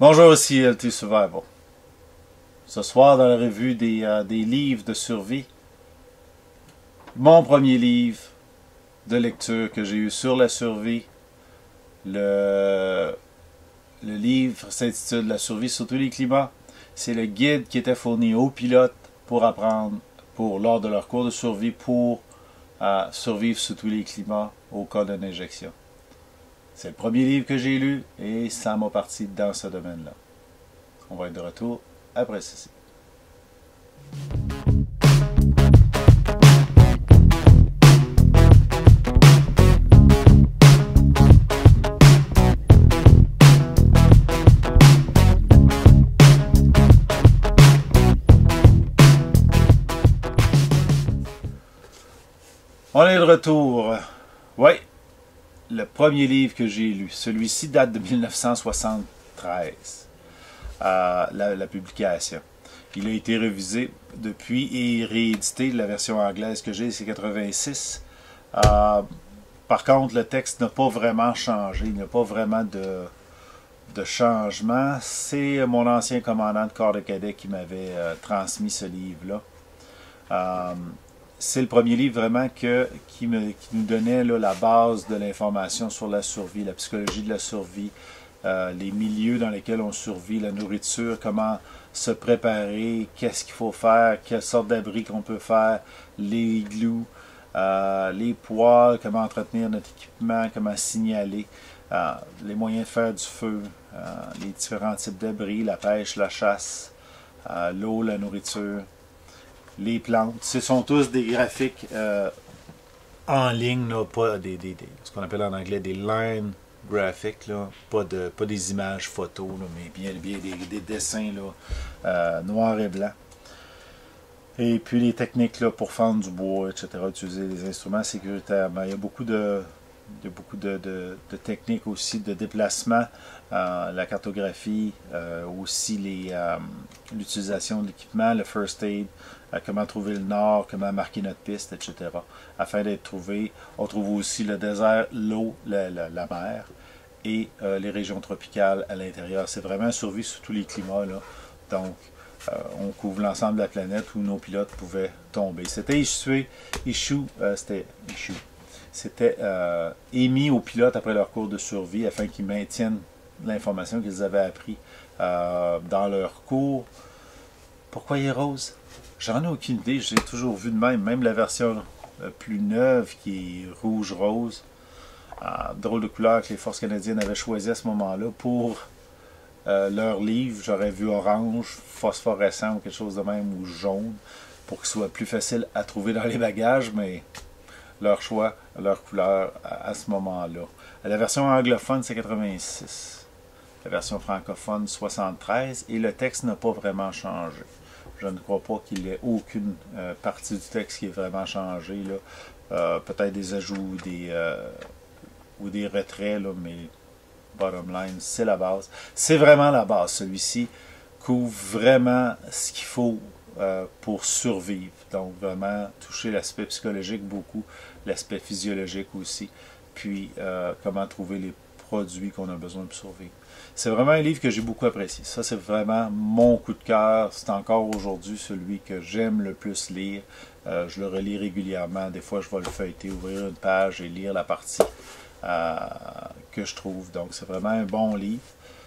Bonjour, ici LT Survival. Ce soir, dans la revue des livres de survie, mon premier livre de lecture que j'ai eu sur la survie, le livre s'intitule La survie sur tous les climats. C'est le guide qui était fourni aux pilotes pour apprendre, lors de leur cours de survie, pour survivre sous tous les climats au cas d'une injection. C'est le premier livre que j'ai lu et ça m'a parti dans ce domaine-là. On va être de retour après ceci. On est de retour. Oui, le premier livre que j'ai lu. Celui-ci date de 1973, la publication. Il a été révisé depuis et réédité. La version anglaise que j'ai, c'est 86. Par contre, le texte n'a pas vraiment changé. Il n'y a pas vraiment de changement. C'est mon ancien commandant de corps de cadet qui m'avait transmis ce livre-là. C'est le premier livre vraiment qui nous donnait là, la base de l'information sur la survie, la psychologie de la survie, les milieux dans lesquels on survit, la nourriture, comment se préparer, qu'est-ce qu'il faut faire, quelle sorte d'abri qu'on peut faire, les igloos, les poêles, comment entretenir notre équipement, comment signaler, les moyens de faire du feu, les différents types d'abris, la pêche, la chasse, l'eau, la nourriture. Les plantes, ce sont tous des graphiques en ligne, là, pas ce qu'on appelle en anglais des line graphics, là, pas des images photos, là, mais bien des dessins là, noir et blanc. Et puis les techniques là, pour fendre du bois, etc., utiliser des instruments sécuritaires. Il y a beaucoup de techniques aussi de déplacement, la cartographie, aussi l'utilisation de l'équipement, le first aid, comment trouver le nord, comment marquer notre piste, etc. Afin d'être trouvé, on trouve aussi le désert, l'eau, la mer et les régions tropicales à l'intérieur. C'est vraiment survie sous tous les climats, là. Donc, on couvre l'ensemble de la planète où nos pilotes pouvaient tomber. C'était émis aux pilotes après leur cours de survie afin qu'ils maintiennent l'information qu'ils avaient appris dans leur cours. Pourquoi il est rose? J'en ai aucune idée, je l'ai toujours vu de même. Même la version plus neuve qui est rouge-rose. Drôle de couleur que les forces canadiennes avaient choisi à ce moment-là pour leur livre. J'aurais vu orange, phosphorescent ou quelque chose de même, ou jaune, pour qu'il soit plus facile à trouver dans les bagages, mais leur choix, leur couleur à ce moment-là. La version anglophone, c'est 86. La version francophone, 73. Et le texte n'a pas vraiment changé. Je ne crois pas qu'il y ait aucune partie du texte qui ait vraiment changé. Peut-être des ajouts ou des retraits, là, mais bottom line, c'est la base. C'est vraiment la base. Celui-ci couvre vraiment ce qu'il faut pour survivre. Donc vraiment toucher l'aspect psychologique beaucoup, l'aspect physiologique aussi, puis comment trouver les produits qu'on a besoin pour survivre. C'est vraiment un livre que j'ai beaucoup apprécié. Ça, c'est vraiment mon coup de cœur. C'est encore aujourd'hui celui que j'aime le plus lire. Je le relis régulièrement. Des fois, je vais le feuilleter, ouvrir une page et lire la partie que je trouve. Donc, c'est vraiment un bon livre.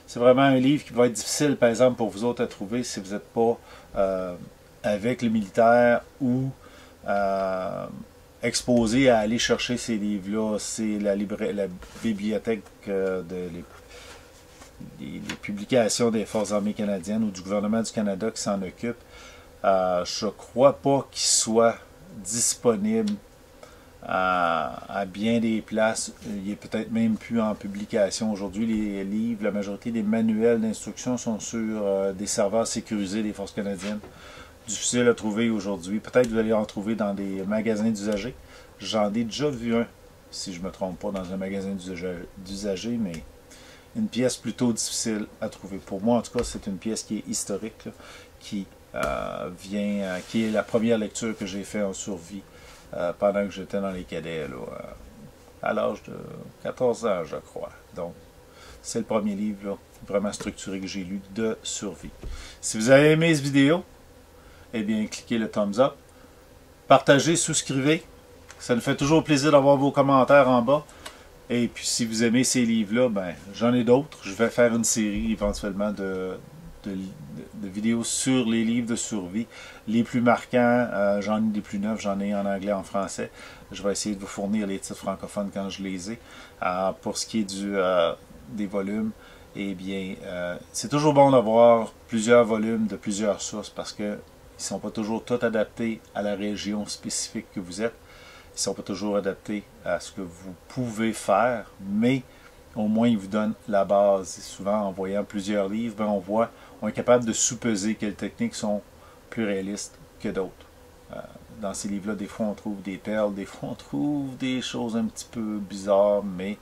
C'est vraiment un livre qui va être difficile, par exemple, pour vous autres à trouver si vous n'êtes pas avec les militaires ou exposé à aller chercher ces livres-là. C'est la bibliothèque les publications des Forces armées canadiennes ou du gouvernement du Canada qui s'en occupe. Je ne crois pas qu'il soit disponible à bien des places. Il est peut-être même plus en publication aujourd'hui. Les livres, la majorité des manuels d'instruction sont sur des serveurs sécurisés des Forces canadiennes. Difficile à trouver aujourd'hui. Peut-être que vous allez en trouver dans des magasins d'usagers. J'en ai déjà vu un, si je ne me trompe pas, dans un magasin d'usagers, mais une pièce plutôt difficile à trouver. Pour moi, en tout cas, c'est une pièce qui est historique, là, qui est la première lecture que j'ai faite en survie pendant que j'étais dans les cadets, là, à l'âge de 14 ans, je crois. Donc, c'est le premier livre là, vraiment structuré que j'ai lu de survie. Si vous avez aimé cette vidéo, eh bien, cliquez le thumbs up. Partagez, souscrivez. Ça nous fait toujours plaisir d'avoir vos commentaires en bas. Et puis, si vous aimez ces livres-là, ben, j'en ai d'autres. Je vais faire une série éventuellement de vidéos sur les livres de survie. Les plus marquants, j'en ai des plus neufs, j'en ai en anglais, en français. Je vais essayer de vous fournir les titres francophones quand je les ai. Pour ce qui est des volumes, eh bien, c'est toujours bon d'avoir plusieurs volumes de plusieurs sources parce qu'ils ne sont pas toujours tous adaptés à la région spécifique que vous êtes. Ils ne sont pas toujours adaptés à ce que vous pouvez faire, mais au moins ils vous donnent la base. Et souvent, en voyant plusieurs livres, ben, on est capable de sous-peser quelles techniques sont plus réalistes que d'autres. Dans ces livres-là, des fois on trouve des perles, des fois on trouve des choses un petit peu bizarres, mais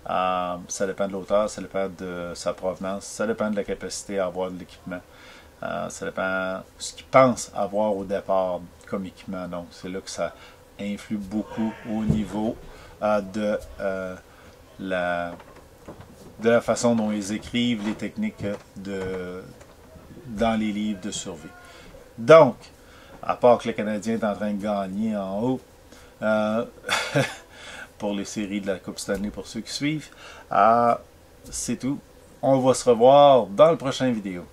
ça dépend de l'auteur, ça dépend de sa provenance, ça dépend de la capacité à avoir de l'équipement. Ça dépend de ce qu'il pense avoir au départ comme équipement. Donc c'est là que ça influe beaucoup au niveau de la façon dont ils écrivent les techniques dans les livres de survie. Donc, à part que le Canadien est en train de gagner en haut pour les séries de la Coupe Stanley pour ceux qui suivent, c'est tout. On va se revoir dans le prochain vidéo.